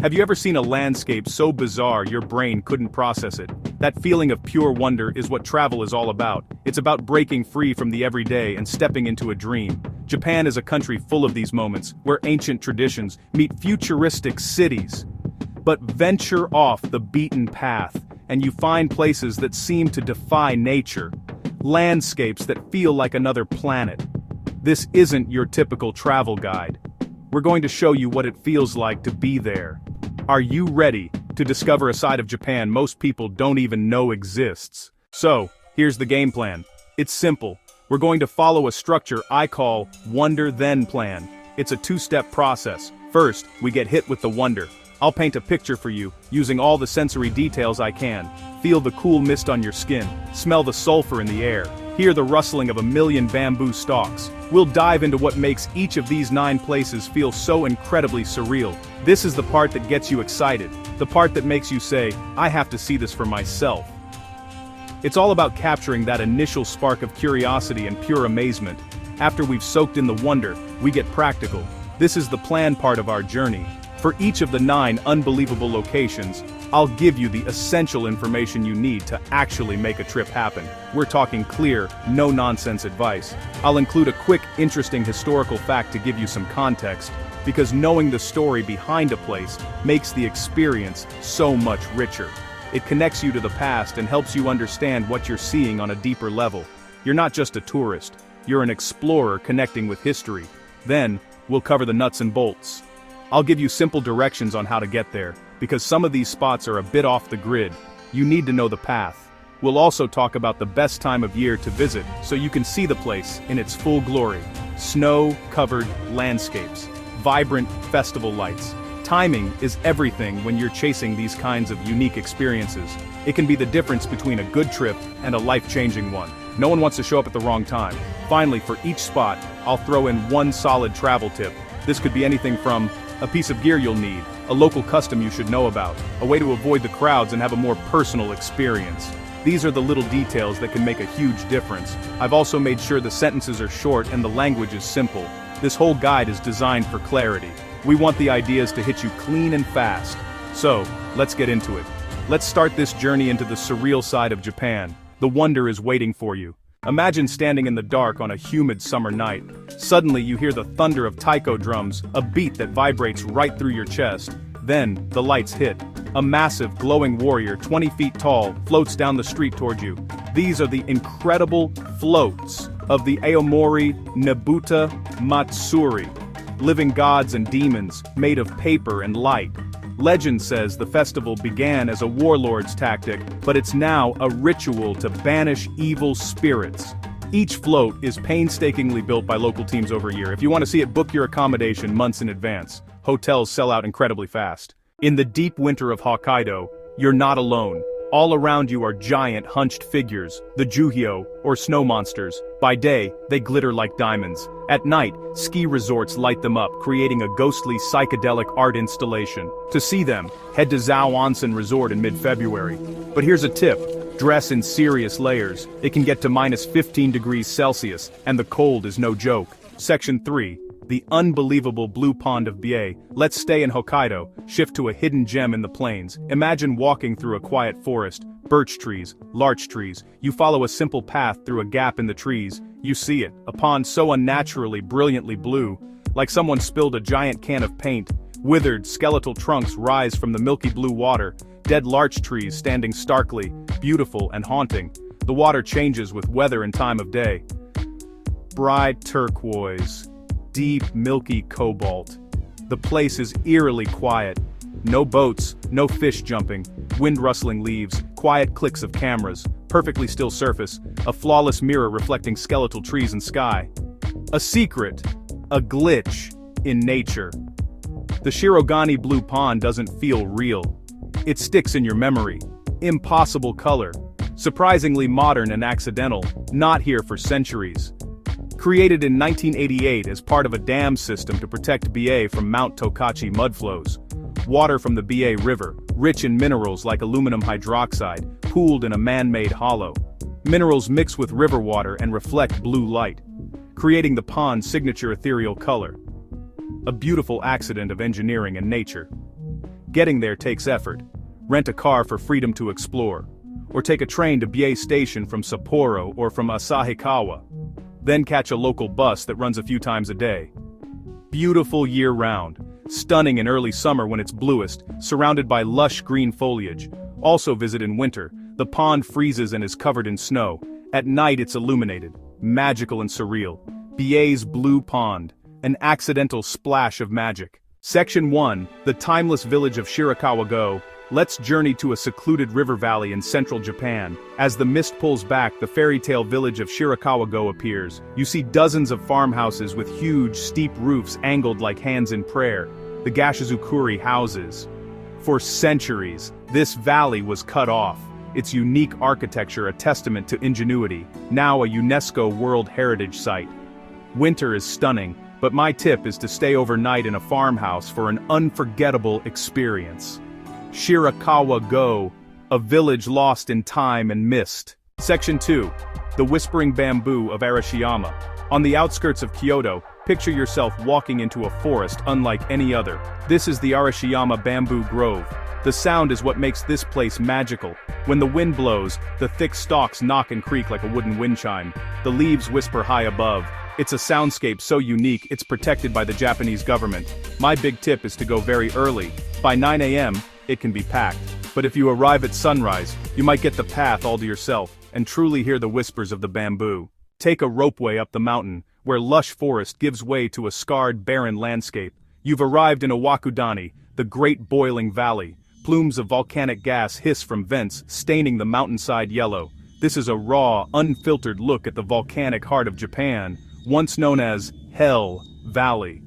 Have you ever seen a landscape so bizarre your brain couldn't process it? That feeling of pure wonder is what travel is all about. It's about breaking free from the everyday and stepping into a dream. Japan is a country full of these moments, where ancient traditions meet futuristic cities. But venture off the beaten path, and you find places that seem to defy nature. Landscapes that feel like another planet. This isn't your typical travel guide. We're going to show you what it feels like to be there. Are you ready to discover a side of Japan most people don't even know exists? So, here's the game plan. It's simple. We're going to follow a structure I call Wonder Then Plan. It's a two-step process. First, we get hit with the wonder. I'll paint a picture for you, using all the sensory details I can. Feel the cool mist on your skin, smell the sulfur in the air, hear the rustling of a million bamboo stalks. We'll dive into what makes each of these 9 places feel so incredibly surreal. This is the part that gets you excited, the part that makes you say, I have to see this for myself. It's all about capturing that initial spark of curiosity and pure amazement. After we've soaked in the wonder, we get practical. This is the plan part of our journey. For each of the 9 unbelievable locations, I'll give you the essential information you need to actually make a trip happen. We're talking clear, no-nonsense advice. I'll include a quick, interesting historical fact to give you some context, because knowing the story behind a place makes the experience so much richer. It connects you to the past and helps you understand what you're seeing on a deeper level. You're not just a tourist, you're an explorer connecting with history. Then, we'll cover the nuts and bolts. I'll give you simple directions on how to get there, because some of these spots are a bit off the grid. You need to know the path. We'll also talk about the best time of year to visit, so you can see the place in its full glory. Snow-covered landscapes, vibrant festival lights. Timing is everything when you're chasing these kinds of unique experiences. It can be the difference between a good trip and a life-changing one. No one wants to show up at the wrong time. Finally, for each spot, I'll throw in one solid travel tip. This could be anything from a piece of gear you'll need, a local custom you should know about, a way to avoid the crowds and have a more personal experience. These are the little details that can make a huge difference. I've also made sure the sentences are short and the language is simple. This whole guide is designed for clarity. We want the ideas to hit you clean and fast. So, let's get into it. Let's start this journey into the surreal side of Japan. The wonder is waiting for you. Imagine standing in the dark on a humid summer night. Suddenly you hear the thunder of taiko drums, a beat that vibrates right through your chest. Then, the lights hit. A massive, glowing warrior, 20 feet tall, floats down the street toward you. These are the incredible floats of the Aomori Nebuta Matsuri. Living gods and demons, made of paper and light. Legend says the festival began as a warlord's tactic, but it's now a ritual to banish evil spirits. Each float is painstakingly built by local teams over a year. If you want to see it, book your accommodation months in advance. Hotels sell out incredibly fast. In the deep winter of Hokkaido, you're not alone. All around you are giant hunched figures, the Juhyo, or snow monsters. By day, they glitter like diamonds. At night, ski resorts light them up, creating a ghostly psychedelic art installation. To see them, head to Zao Onsen Resort in mid-February. But here's a tip. Dress in serious layers. It can get to minus 15 degrees Celsius, and the cold is no joke. Section 3. The unbelievable blue pond of Biei. Let's stay in Hokkaido, shift to a hidden gem in the plains. Imagine walking through a quiet forest, birch trees, larch trees. You follow a simple path through a gap in the trees. You see it, a pond so unnaturally, brilliantly blue, like someone spilled a giant can of paint. Withered, skeletal trunks rise from the milky blue water, dead larch trees standing starkly, beautiful and haunting. The water changes with weather and time of day. Bright turquoise. Deep, milky cobalt. The place is eerily quiet. No boats, no fish jumping, wind-rustling leaves, quiet clicks of cameras, perfectly still surface, a flawless mirror reflecting skeletal trees and sky. A secret, a glitch, in nature. The Shirogane Blue Pond doesn't feel real. It sticks in your memory. Impossible color. Surprisingly modern and accidental, not here for centuries. Created in 1988 as part of a dam system to protect Biei from Mount Tokachi mudflows. Water from the Biei River, rich in minerals like aluminum hydroxide, pooled in a man-made hollow. Minerals mix with river water and reflect blue light, creating the pond's signature ethereal color. A beautiful accident of engineering and nature. Getting there takes effort. Rent a car for freedom to explore. Or take a train to Biei Station from Sapporo or from Asahikawa. Then catch a local bus that runs a few times a day. Beautiful year-round. Stunning in early summer when it's bluest, surrounded by lush green foliage. Also visit in winter. The pond freezes and is covered in snow. At night it's illuminated, magical and surreal. Biei's Blue Pond. An accidental splash of magic. Section 1, the timeless village of Shirakawa-go. Let's journey to a secluded river valley in central Japan. As the mist pulls back, the fairy tale village of Shirakawa-go appears. You see dozens of farmhouses with huge, steep roofs angled like hands in prayer. The Gashizukuri houses. For centuries, this valley was cut off. Its unique architecture a testament to ingenuity, now a UNESCO World Heritage Site. Winter is stunning, but my tip is to stay overnight in a farmhouse for an unforgettable experience. Shirakawa-go, a village lost in time and mist. Section 2, the whispering bamboo of Arashiyama. On the outskirts of Kyoto, picture yourself walking into a forest unlike any other. This is the Arashiyama Bamboo Grove. The sound is what makes this place magical. When the wind blows, the thick stalks knock and creak like a wooden wind chime. The leaves whisper high above. It's a soundscape so unique it's protected by the Japanese government. My big tip is to go very early. By 9 a.m., it can be packed. But if you arrive at sunrise, you might get the path all to yourself, and truly hear the whispers of the bamboo. Take a ropeway up the mountain, where lush forest gives way to a scarred barren landscape. You've arrived in Owakudani, the great boiling valley. Plumes of volcanic gas hiss from vents, staining the mountainside yellow. This is a raw, unfiltered look at the volcanic heart of Japan, once known as Hell Valley.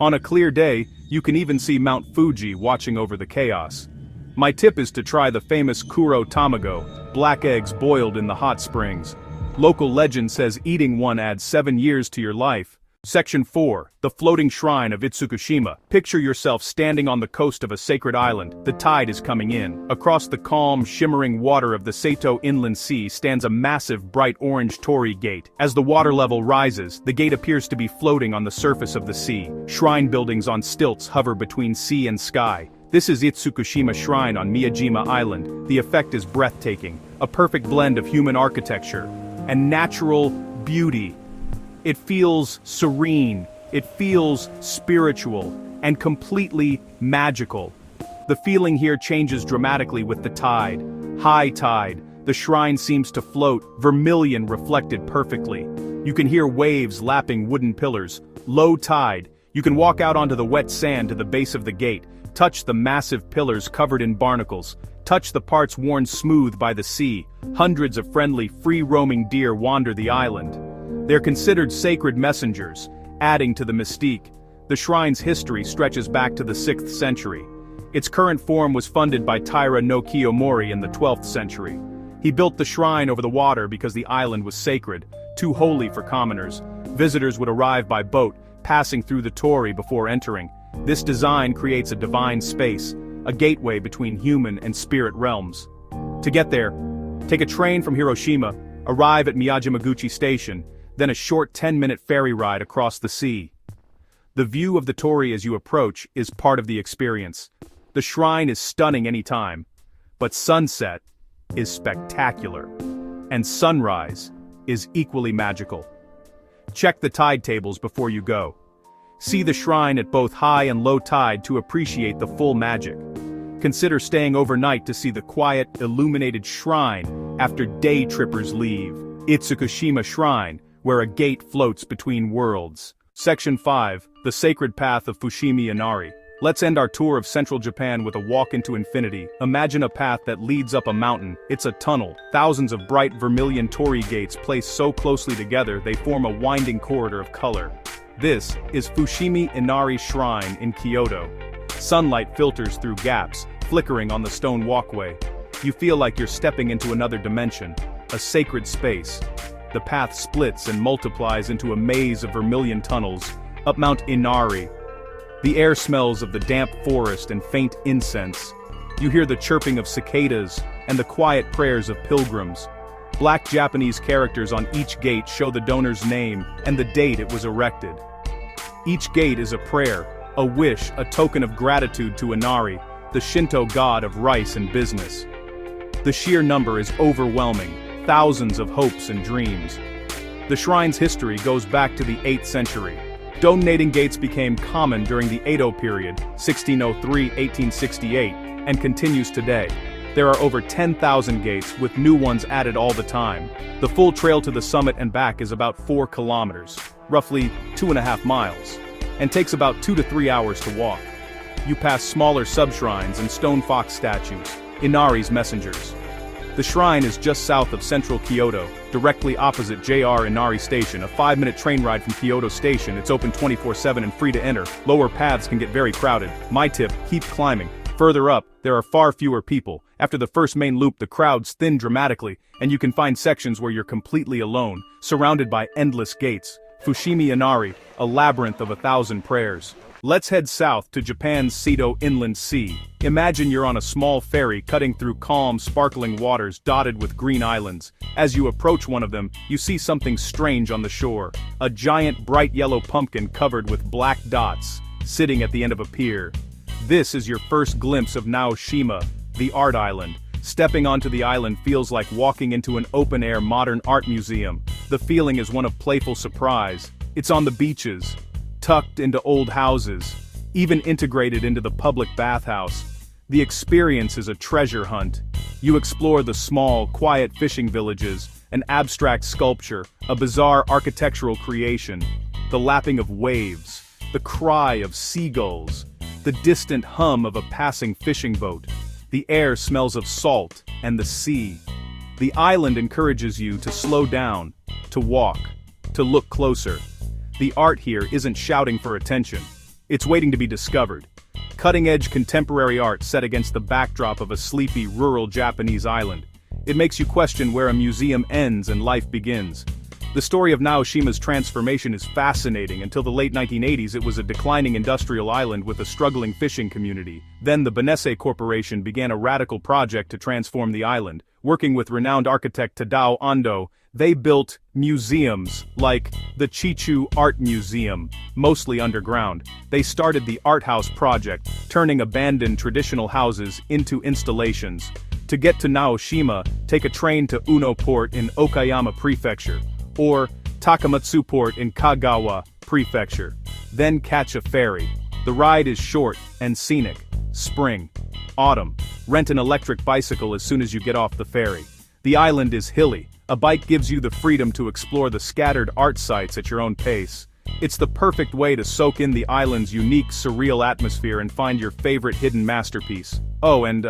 On a clear day, you can even see Mount Fuji watching over the chaos. My tip is to try the famous Kuro Tamago, black eggs boiled in the hot springs. Local legend says eating one adds 7 years to your life. Section 4, the floating shrine of Itsukushima. Picture yourself standing on the coast of a sacred island. The tide is coming in. Across the calm, shimmering water of the Seto Inland Sea stands a massive bright orange torii gate. As the water level rises, the gate appears to be floating on the surface of the sea. Shrine buildings on stilts hover between sea and sky. This is Itsukushima Shrine on Miyajima Island. The effect is breathtaking, a perfect blend of human architecture and natural beauty. It feels serene, it feels spiritual, and completely magical. The feeling here changes dramatically with the tide. High tide, the shrine seems to float, vermilion reflected perfectly. You can hear waves lapping wooden pillars. Low tide, you can walk out onto the wet sand to the base of the gate, touch the massive pillars covered in barnacles, touch the parts worn smooth by the sea. Hundreds of friendly, free-roaming deer wander the island. They're considered sacred messengers, adding to the mystique. The shrine's history stretches back to the 6th century. Its current form was funded by Taira no Kiyomori in the 12th century. He built the shrine over the water because the island was sacred, too holy for commoners. Visitors would arrive by boat, passing through the torii before entering. This design creates a divine space, a gateway between human and spirit realms. To get there, take a train from Hiroshima, arrive at Miyajimaguchi Station, then a short 10-minute ferry ride across the sea. The view of the torii as you approach is part of the experience. The shrine is stunning anytime, but sunset is spectacular, and sunrise is equally magical. Check the tide tables before you go. See the shrine at both high and low tide to appreciate the full magic. Consider staying overnight to see the quiet, illuminated shrine after day trippers leave. Itsukushima Shrine, where a gate floats between worlds. Section 5, the sacred path of Fushimi Inari. Let's end our tour of central Japan with a walk into infinity. Imagine a path that leads up a mountain. It's a tunnel. Thousands of bright vermilion torii gates placed so closely together they form a winding corridor of color. This is Fushimi Inari Shrine in Kyoto. Sunlight filters through gaps, flickering on the stone walkway. You feel like you're stepping into another dimension, a sacred space. The path splits and multiplies into a maze of vermilion tunnels, up Mount Inari. The air smells of the damp forest and faint incense. You hear the chirping of cicadas and the quiet prayers of pilgrims. Black Japanese characters on each gate show the donor's name and the date it was erected. Each gate is a prayer, a wish, a token of gratitude to Inari, the Shinto god of rice and business. The sheer number is overwhelming, thousands of hopes and dreams. The shrine's history goes back to the 8th century. Donating gates became common during the Edo period, 1603-1868, and continues today. There are over 10,000 gates, with new ones added all the time. The full trail to the summit and back is about 4 kilometers, roughly 2.5 miles, and takes about 2 to 3 hours to walk. You pass smaller sub-shrines and stone fox statues, Inari's messengers. The shrine is just south of central Kyoto, directly opposite JR Inari Station, a 5-minute train ride from Kyoto Station. It's open 24/7 and free to enter. Lower paths can get very crowded. My tip, keep climbing. Further up, there are far fewer people. After the first main loop, the crowds thin dramatically, and you can find sections where you're completely alone, surrounded by endless gates. Fushimi Inari, a labyrinth of 1,000 prayers. Let's head south to Japan's Seto Inland Sea. Imagine you're on a small ferry cutting through calm, sparkling waters dotted with green islands. As you approach one of them, you see something strange on the shore. A giant bright yellow pumpkin covered with black dots, sitting at the end of a pier. This is your first glimpse of Naoshima, the art island. Stepping onto the island feels like walking into an open-air modern art museum. The feeling is one of playful surprise. It's on the beaches, tucked into old houses, even integrated into the public bathhouse. The experience is a treasure hunt. You explore the small, quiet fishing villages, an abstract sculpture, a bizarre architectural creation, the lapping of waves, the cry of seagulls, the distant hum of a passing fishing boat. The air smells of salt and the sea. The island encourages you to slow down, to walk, to look closer. The art here isn't shouting for attention. It's waiting to be discovered. Cutting-edge contemporary art set against the backdrop of a sleepy rural Japanese island. It makes you question where a museum ends and life begins. The story of Naoshima's transformation is fascinating. Until the late 1980s, it was a declining industrial island with a struggling fishing community. Then the Benesse Corporation began a radical project to transform the island. Working with renowned architect Tadao Ando, they built museums, like the Chichu Art Museum, mostly underground. They started the Art House project, turning abandoned traditional houses into installations. To get to Naoshima, take a train to Uno Port in Okayama Prefecture, or Takamatsu Port in Kagawa Prefecture. Then catch a ferry. The ride is short and scenic. Spring, autumn. Rent an electric bicycle as soon as you get off the ferry. The island is hilly. A bike gives you the freedom to explore the scattered art sites at your own pace. It's the perfect way to soak in the island's unique, surreal atmosphere and find your favorite hidden masterpiece. Oh, and,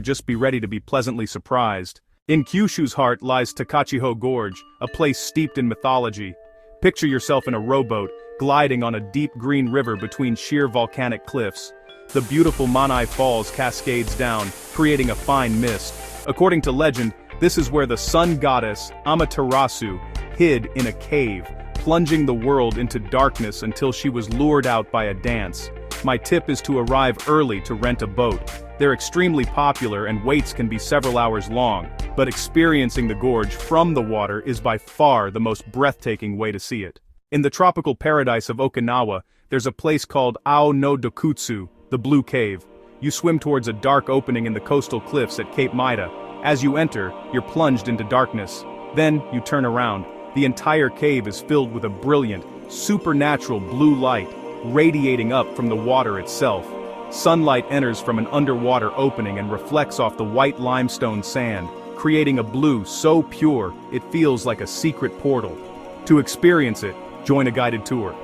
just be ready to be pleasantly surprised. In Kyushu's heart lies Takachiho Gorge, a place steeped in mythology. Picture yourself in a rowboat, gliding on a deep green river between sheer volcanic cliffs. The beautiful Manai Falls cascades down, creating a fine mist. According to legend, this is where the sun goddess, Amaterasu, hid in a cave, plunging the world into darkness until she was lured out by a dance. My tip is to arrive early to rent a boat. They're extremely popular and waits can be several hours long, but experiencing the gorge from the water is by far the most breathtaking way to see it. In the tropical paradise of Okinawa, there's a place called Ao no Dokutsu, the Blue Cave. You swim towards a dark opening in the coastal cliffs at Cape Maida. As you enter, you're plunged into darkness. Then, you turn around. The entire cave is filled with a brilliant, supernatural blue light, radiating up from the water itself. Sunlight enters from an underwater opening and reflects off the white limestone sand, creating a blue so pure, it feels like a secret portal. To experience it, join a guided tour.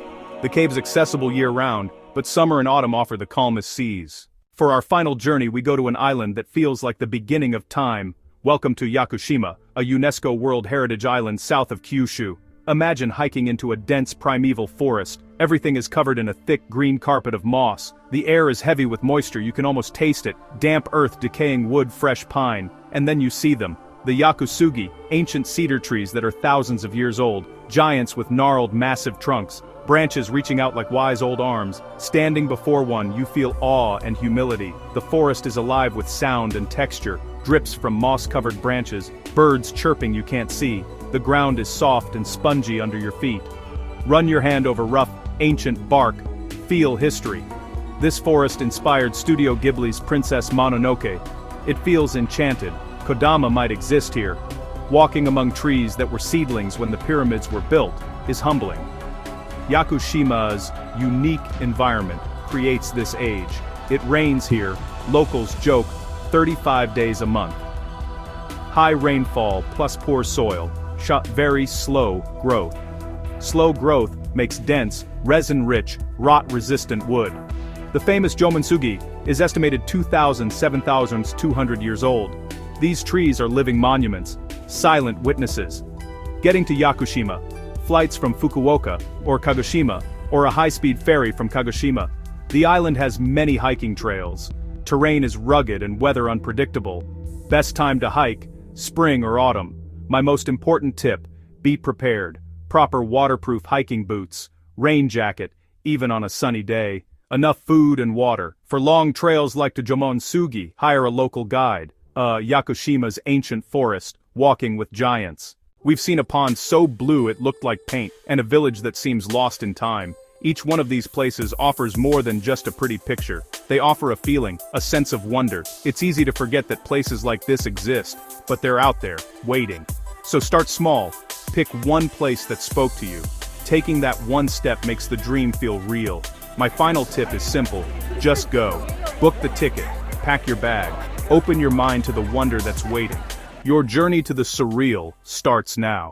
The cave is accessible year-round, but summer and autumn offer the calmest seas. For our final journey, we go to an island that feels like the beginning of time. Welcome to Yakushima, a UNESCO World Heritage Island south of Kyushu. Imagine hiking into a dense primeval forest. Everything is covered in a thick green carpet of moss. The air is heavy with moisture, you can almost taste it. Damp earth, decaying wood, fresh pine. And then you see them. The yakusugi, ancient cedar trees that are thousands of years old. Giants with gnarled, massive trunks. Branches reaching out like wise old arms. Standing before one, you feel awe and humility. The forest is alive with sound and texture. Drips from moss-covered branches. Birds chirping you can't see. The ground is soft and spongy under your feet. Run your hand over rough, ancient bark. Feel history. This forest inspired Studio Ghibli's Princess Mononoke. It feels enchanted. Kodama might exist here. Walking among trees that were seedlings when the pyramids were built is humbling. Yakushima's unique environment creates this age. It rains here, locals joke, 35 days a month. High rainfall plus poor soil, very slow growth. Slow growth makes dense, resin-rich, rot-resistant wood. The famous Jomonsugi is estimated 7,200 years old. These trees are living monuments, silent witnesses. Getting to Yakushima, flights from Fukuoka or Kagoshima, or a high-speed ferry from Kagoshima. The island has many hiking trails. Terrain is rugged and weather unpredictable. Best time to hike, spring or autumn. My most important tip, be prepared. Proper waterproof hiking boots, rain jacket, even on a sunny day. Enough food and water. For long trails like to Jomonsugi, hire a local guide. Yakushima's ancient forest, walking with giants. We've seen a pond so blue it looked like paint, and a village that seems lost in time. Each one of these places offers more than just a pretty picture. They offer a feeling, a sense of wonder. It's easy to forget that places like this exist, but they're out there, waiting. So start small. Pick one place that spoke to you. Taking that one step makes the dream feel real. My final tip is simple, just go. Book the ticket, pack your bag, open your mind to the wonder that's waiting. Your journey to the surreal starts now.